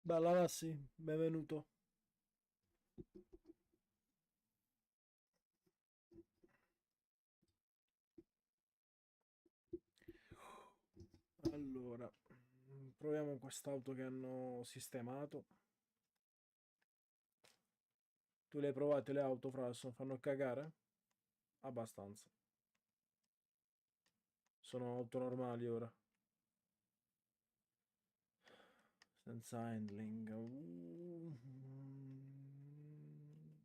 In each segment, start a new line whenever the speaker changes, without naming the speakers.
Bella Lassi, benvenuto. Allora, proviamo quest'auto che hanno sistemato. Tu le hai provate le auto, Frasso? Fanno cagare? Abbastanza. Sono auto normali ora. Senza handling.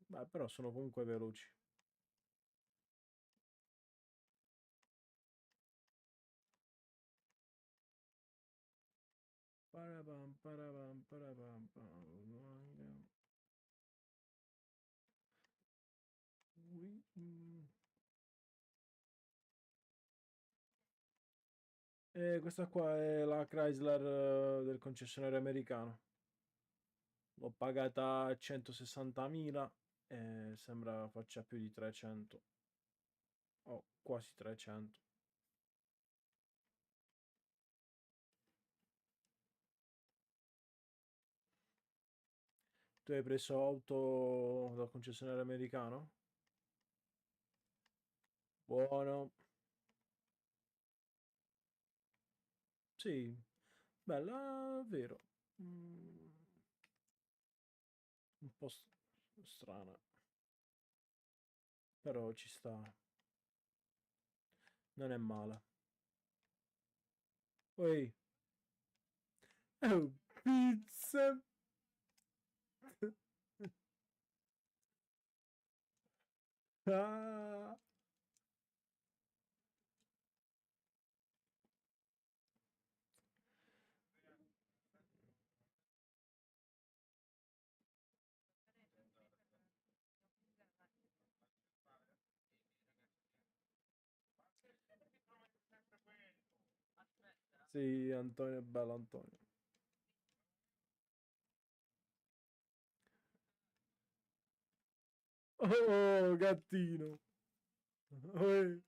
Beh, però sono comunque veloci. Parapam, parapam, parapam, pam. E questa qua è la Chrysler del concessionario americano. L'ho pagata a 160.000 e sembra faccia più di 300 o quasi 300. Tu hai preso auto dal concessionario americano? Buono. Sì, bella, vero. Mm, un po' strana, però ci sta. Non è male. Poi, oh, pizza. Ah. Sì, Antonio è bello, Antonio. Oh, gattino. Oi.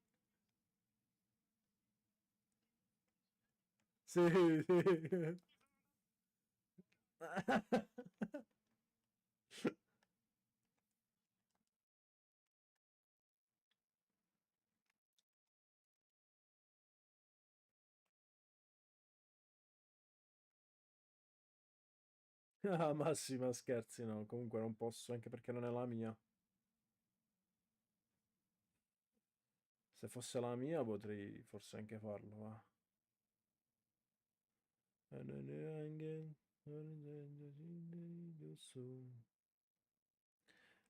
Sì, sì. Ah, massima scherzi, no. Comunque non posso, anche perché non è la mia. Se fosse la mia potrei forse anche farlo, va.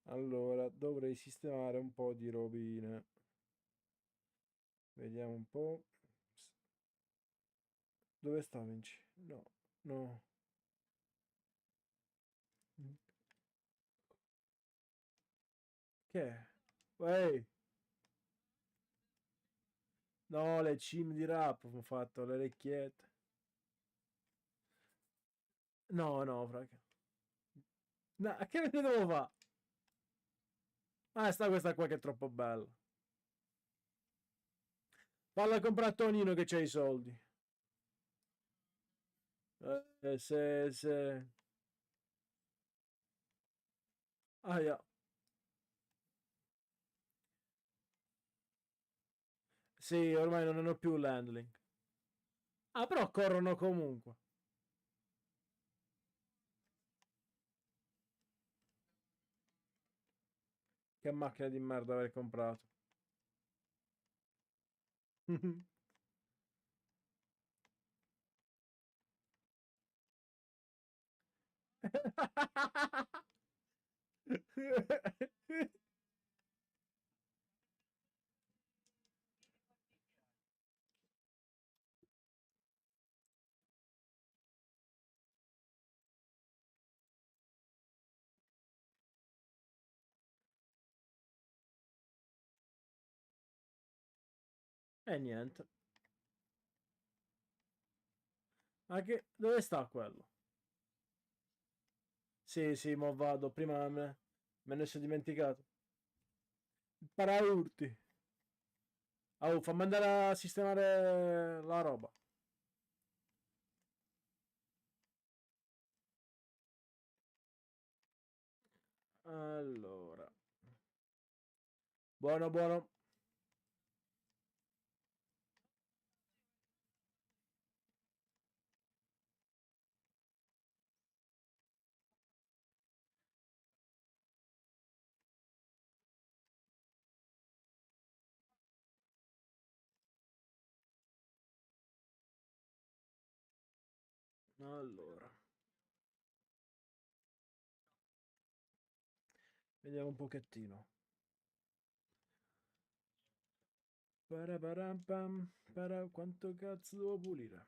Allora, dovrei sistemare un po' di robine. Vediamo un po'. Dove sta Vinci? No, no. Che è? Ehi! No, le cime di rap ho fatto, le orecchiette. No, no, fraga. No, che ne devo fare? Ah, sta questa qua che è troppo bella. Falla comprare a Tonino che c'ha i soldi. Se... Ah, yeah. Sì, ormai non hanno più l'handling. Ah, però corrono comunque. Che macchina di merda aver comprato. E niente. Ma che... Dove sta quello? Sì, sì, mo vado. Prima me ne sono dimenticato. Paraurti. Oh, fammi andare a sistemare la roba. Allora, buono, buono. Allora, vediamo un pochettino. Paraparampam, quanto cazzo devo pulire?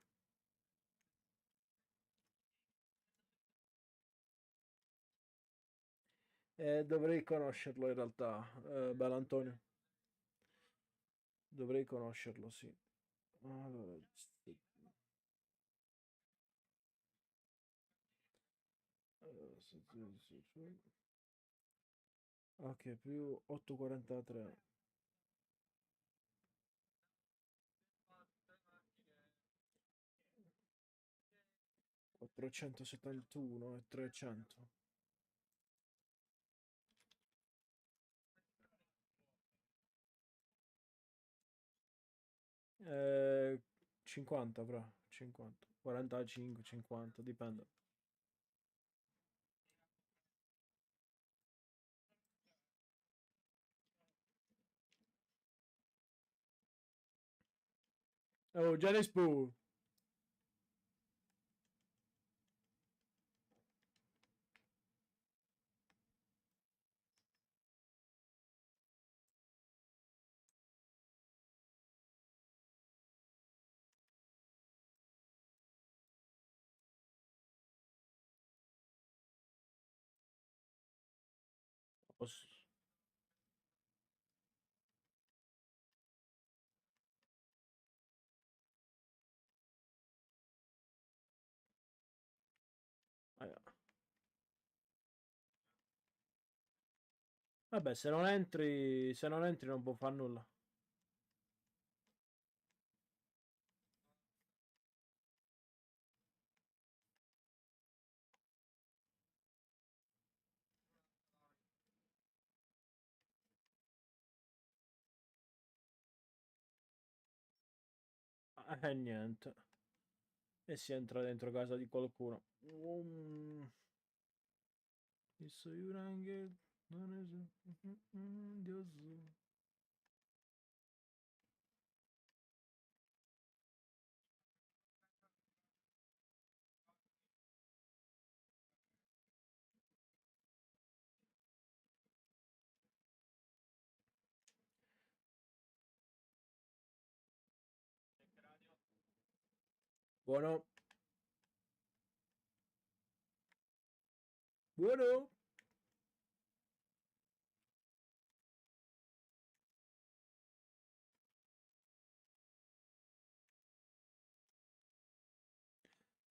Dovrei conoscerlo in realtà, Belantonio. Dovrei conoscerlo, sì. Allora, ok, più 8,43. 471 e 300. 50 però, 50. 45, 50, dipende. Oh, Janice Pooh! Posso- Vabbè, se non entri non può fare nulla. Niente. E si entra dentro casa di qualcuno. Isso Yurangel. Non è Dio. Buono. Buono.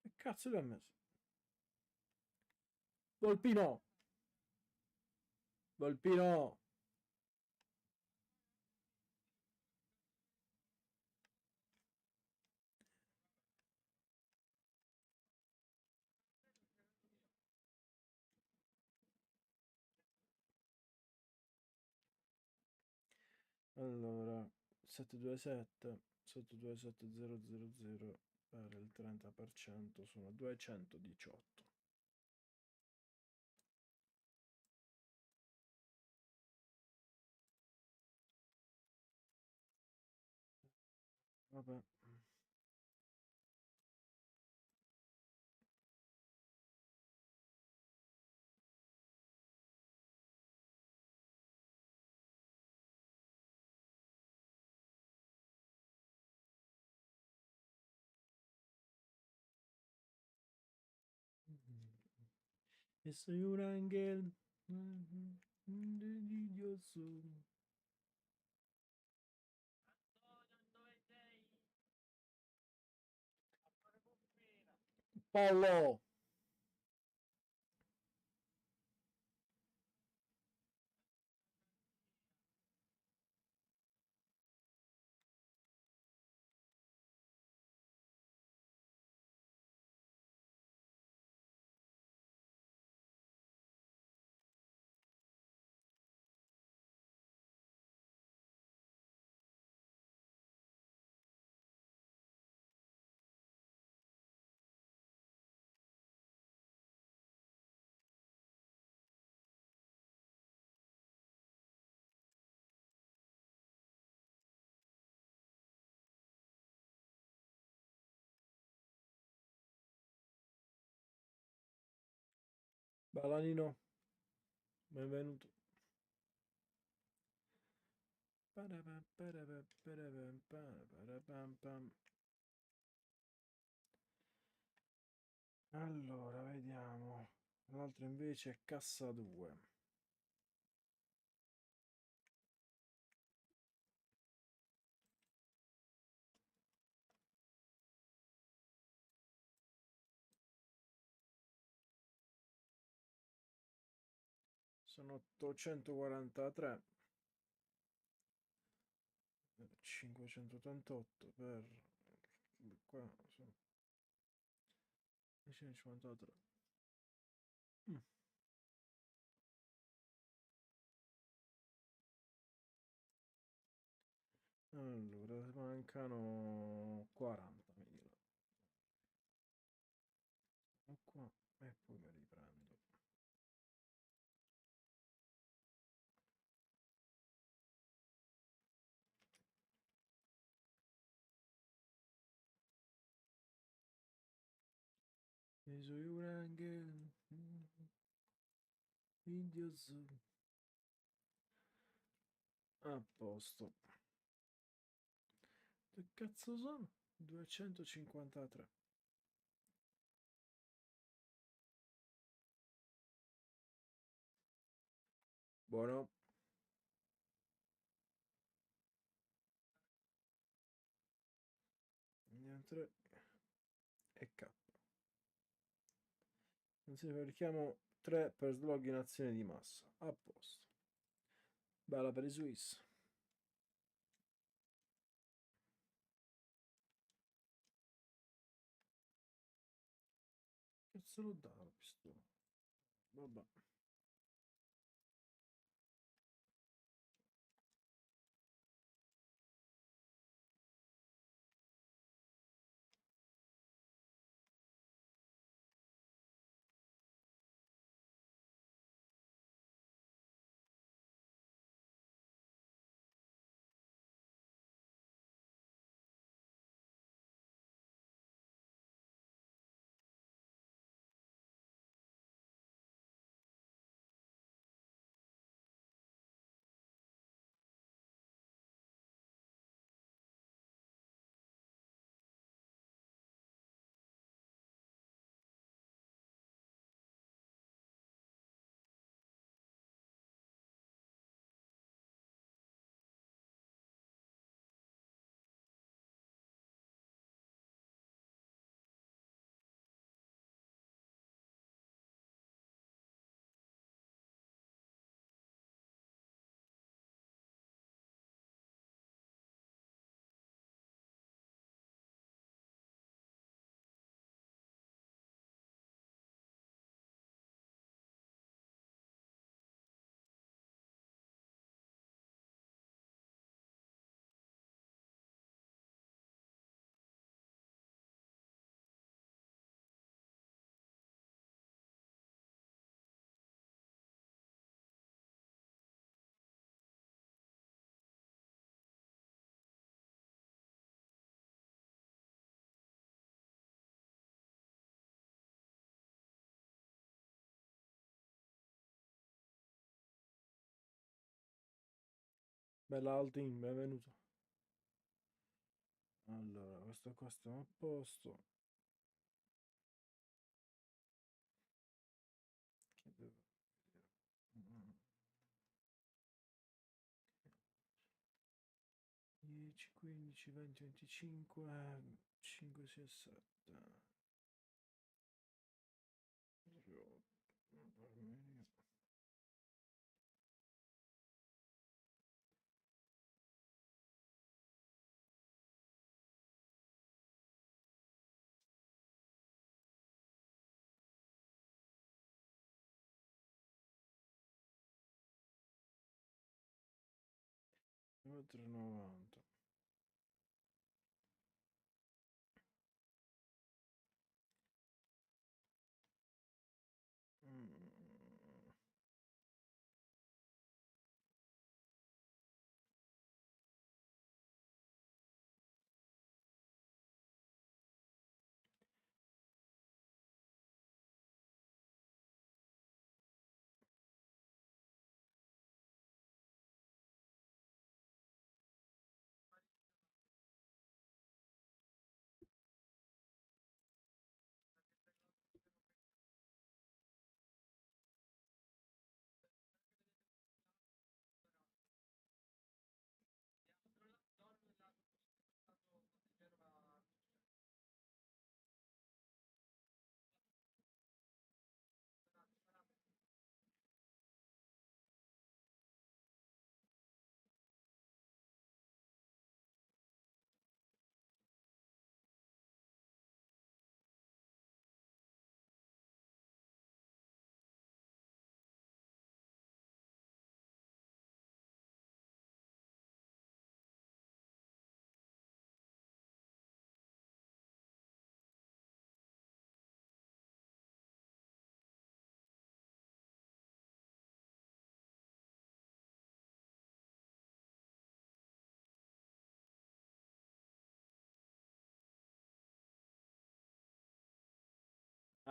Che cazzo l'ha messo? Volpino. Volpino. Allora, 727, 727,000 per il 30% sono 218. Vabbè. E sei un angel. Invidioso. Paolo. Balanino, benvenuto. Allora, vediamo. L'altro invece è cassa 2. Sono 843. 588 per qua sono 653. Mm. Allora, mancano 40.000. Qua e poi me li prendo. E soy un angelo, indio su. A posto. Che cazzo sono? 253. Buono. Niente. E K. Insieme verifichiamo 3 per slog in azione di massa. A posto. Bella per i Swiss. Cazzo l'ho dato la pistola? Vabbè. Bella Altin, benvenuto. Allora, questo qua stiamo a posto. Che devo... 10, 15, 20, 25, 5, 6, 7. Oltre 90. Mm.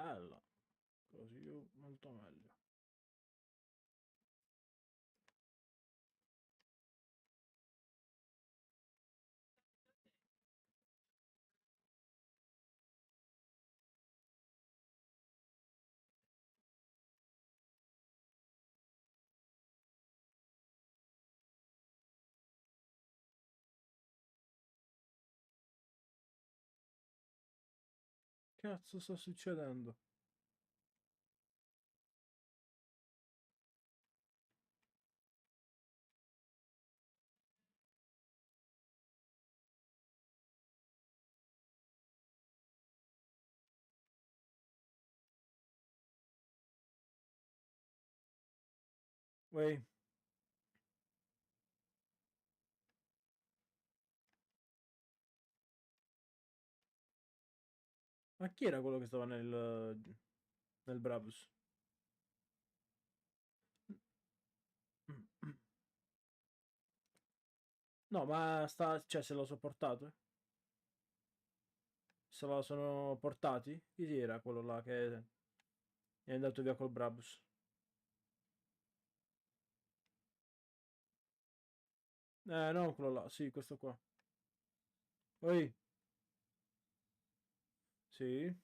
Bella. Così molto meglio. Cazzo sta succedendo? Uè, ma chi era quello che stava nel Brabus? No, ma sta, cioè se lo so portato? Se lo sono portati? Chi era quello là che è andato via col Brabus? No, quello là, sì, questo qua. Oi, sì,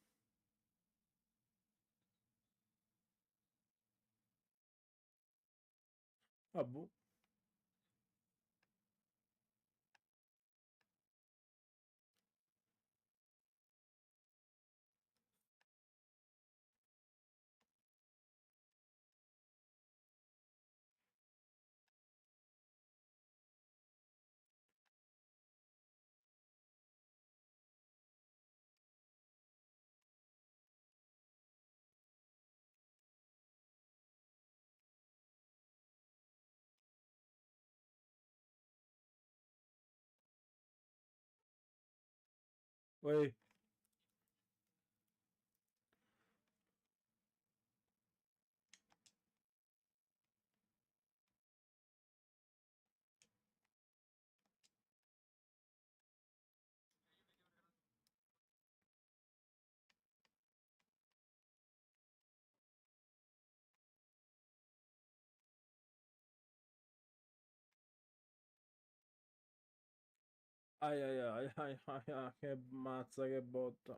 vabbè. Oi, ai ai ai ai ai ai, che mazza, che botta.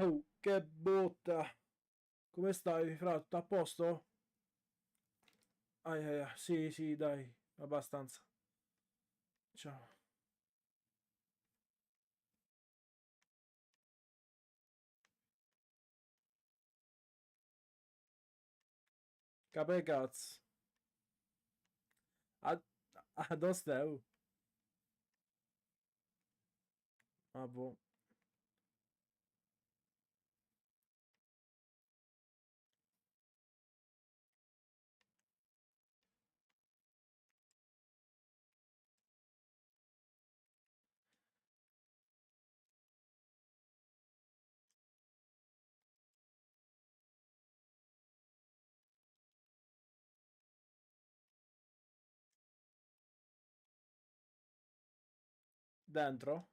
Oh, che botta! Come stai, fra? Tutto a posto? Sì, sì, dai, abbastanza. Ciao. Capè cazzo. A, a dove stai? Ah, boh. Dentro?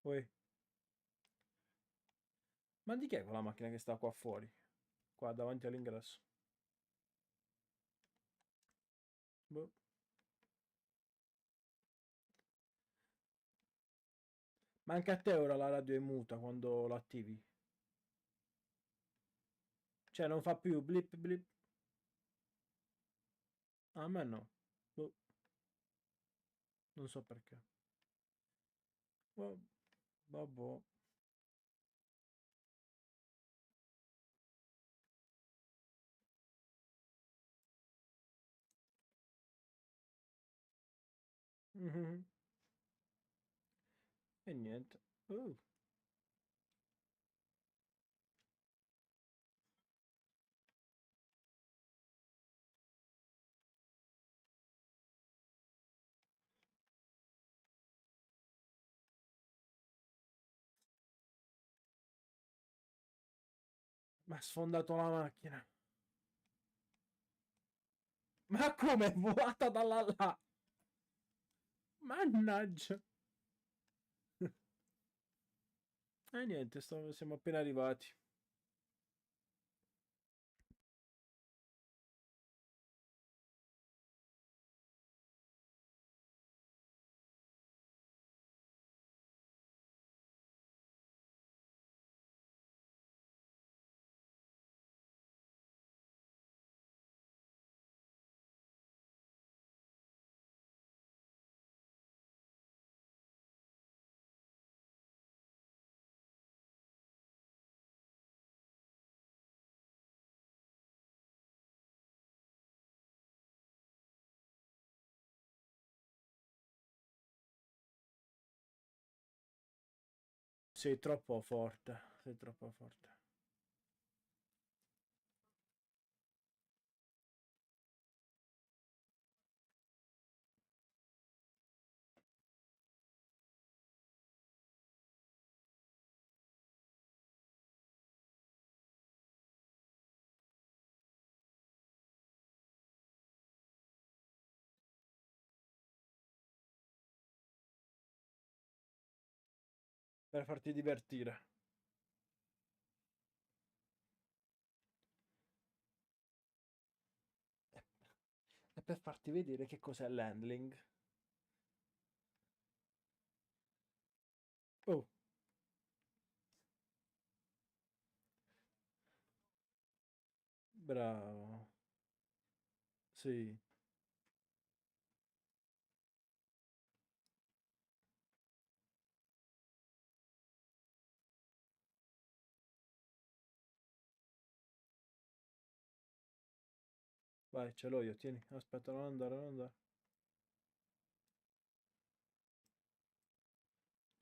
Ui. Ma di che è quella macchina che sta qua fuori? Qua davanti all'ingresso. Boh. Ma anche a te ora la radio è muta quando l'attivi. Cioè non fa più blip blip. Ah, a me no. Boh, non so perché. Boh, vabbè. Mhm. E niente. Uh, ma ha sfondato la macchina. Ma come è volata dalla là? Mannaggia. E niente, siamo appena arrivati. Sei troppo forte. Sei troppo forte. Per farti divertire. E per farti vedere che cos'è l'handling. Oh, bravo. Sì. Vai, ce l'ho io, tieni. Aspetta, non andare, non andare.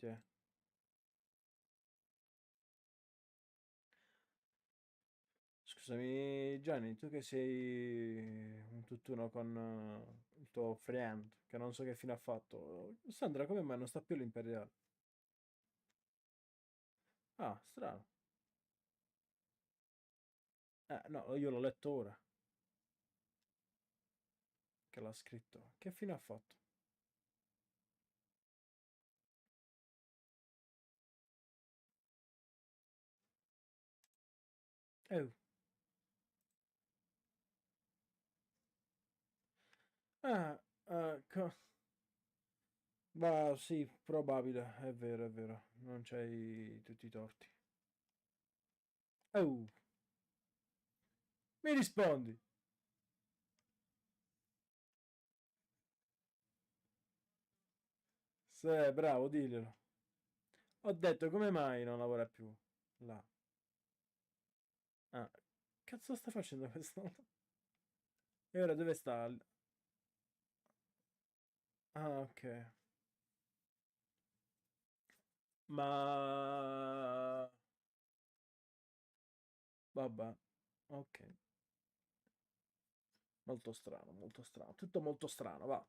Tieni. Scusami, Gianni, tu che sei un tutt'uno con il tuo friend, che non so che fine ha fatto. Sandra, come mai non sta più all'Imperiale? Ah, strano. No, io l'ho letto ora che l'ha scritto. Che fine ha fatto? Eh, ah, co- Ma sì, probabile, è vero, non c'hai tutti i torti. Oh, mi rispondi? Sì, bravo, diglielo. Ho detto, come mai non lavora più? Là. Ah, cazzo sta facendo questo? E ora dove sta? Ah, ok. Ma... Vabbè, ok. Molto strano, molto strano. Tutto molto strano, va.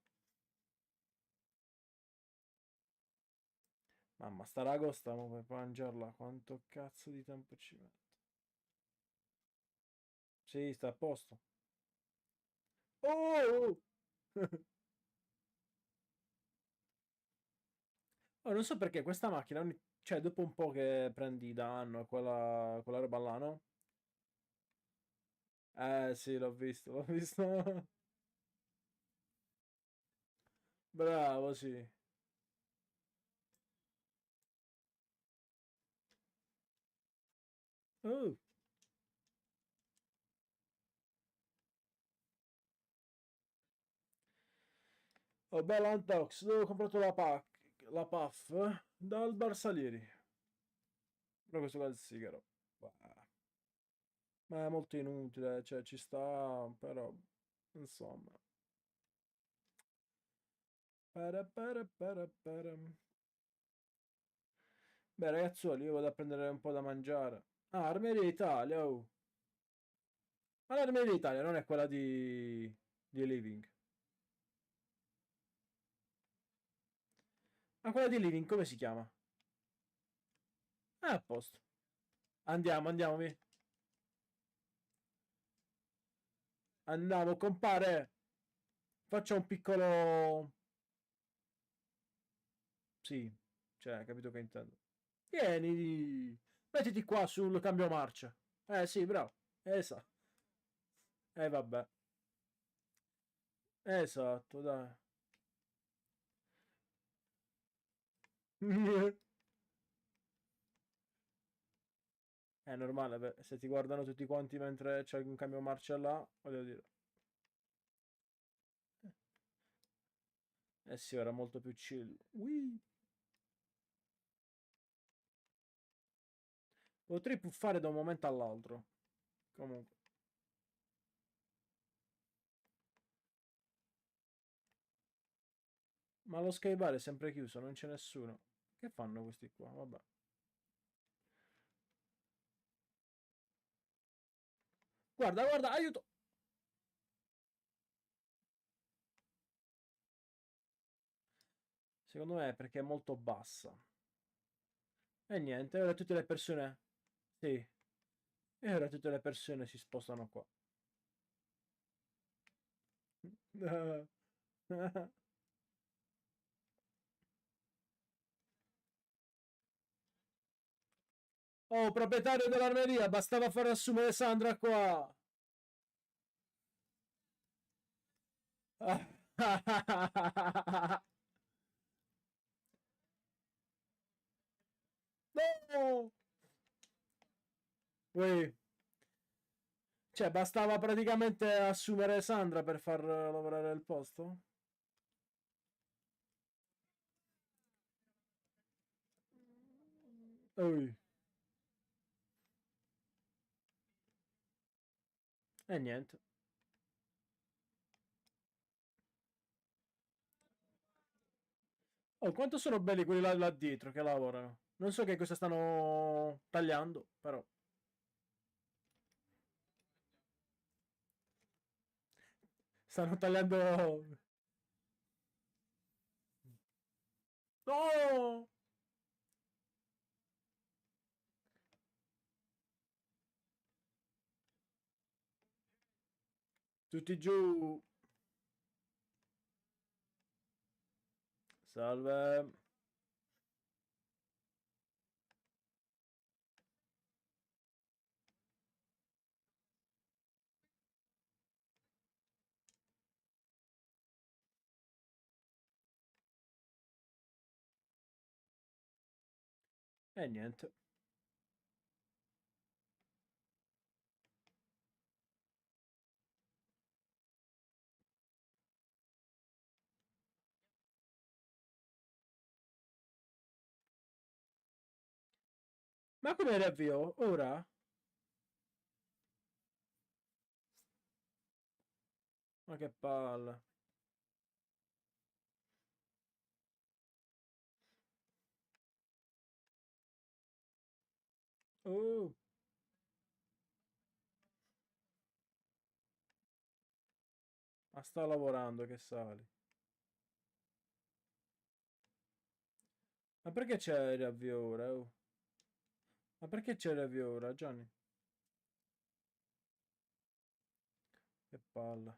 Mamma, sta ragosta, mo per mangiarla. Quanto cazzo di tempo ci mette? Sì, sta a posto. Oh! Oh, non so perché questa macchina, cioè dopo un po' che prendi danno, quella roba là, no? Sì, l'ho visto, l'ho visto. Bravo, sì. Oh, oh bella Antox, dove ho comprato la PAF dal Bar Salieri. Però questo qua è il sigaro. Bah, ma è molto inutile, cioè ci sta, però, insomma. Para. Beh, ragazzuoli, io vado a prendere un po' da mangiare. Ah, Armeria Italia, oh. Ma l'Armeria Italia non è quella di Living. Ma quella di Living come si chiama? Ah, a posto. Andiamo, andiamo, vi. Andiamo, compare. Faccia un piccolo... Sì, cioè, capito che intendo. Vieni, mettiti qua sul cambio marcia. Sì, bravo. Esatto. Vabbè. Esatto, dai. È normale, beh, se ti guardano tutti quanti mentre c'è un cambio marcia là, voglio dire. Eh sì, era molto più chill. Ui. Potrei puffare da un momento all'altro. Comunque. Ma lo sky bar è sempre chiuso, non c'è nessuno. Che fanno questi qua? Vabbè. Guarda, guarda, aiuto! Secondo me è perché è molto bassa. E niente, ora tutte le persone... Sì. E ora tutte le persone si spostano qua. Oh, proprietario dell'armeria, bastava far assumere Sandra qua. No! Ui. Cioè, bastava praticamente assumere Sandra per far lavorare il posto? Ui. E niente. Oh, quanto sono belli quelli là dietro che lavorano. Non so che cosa stanno tagliando, però. Stanno tagliando... No! Tutti giù. Salve. E niente. Ma come riavvio? Ora? Ma che palle. Oh, ma sta lavorando che sali. Ma perché c'è il riavvio ora? Oh? Ma perché c'è il riavvio ora, Gianni? Che palle.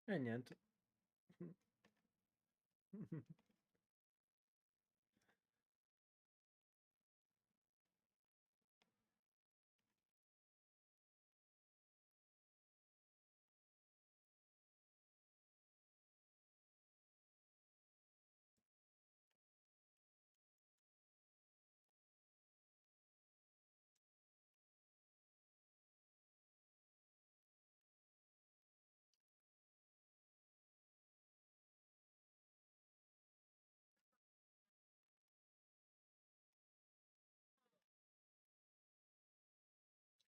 E niente.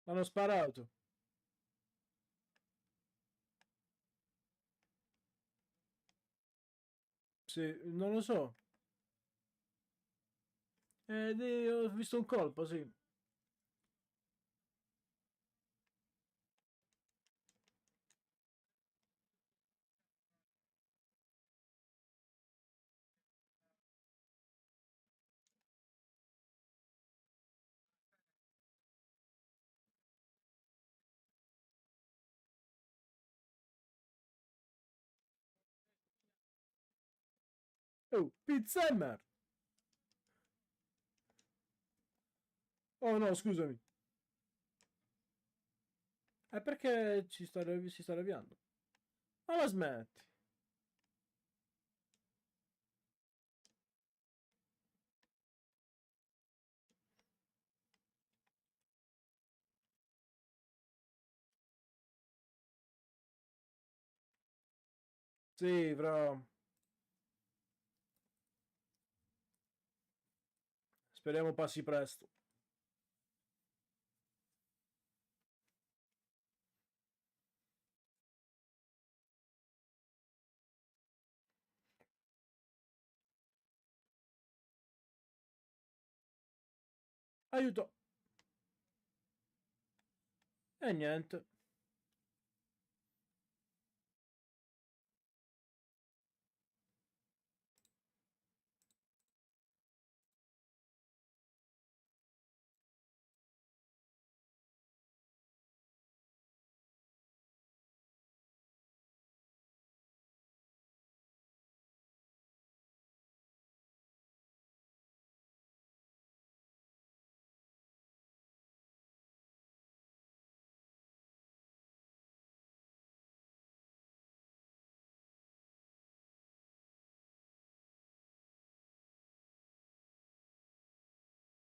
L'hanno sparato. Sì, non lo so. Ho visto un colpo, sì. Oh, Pizzemmer! Oh no, scusami. È perché si sta avviando. Ma la smetti. Sì, però speriamo passi presto. Aiuto. E niente.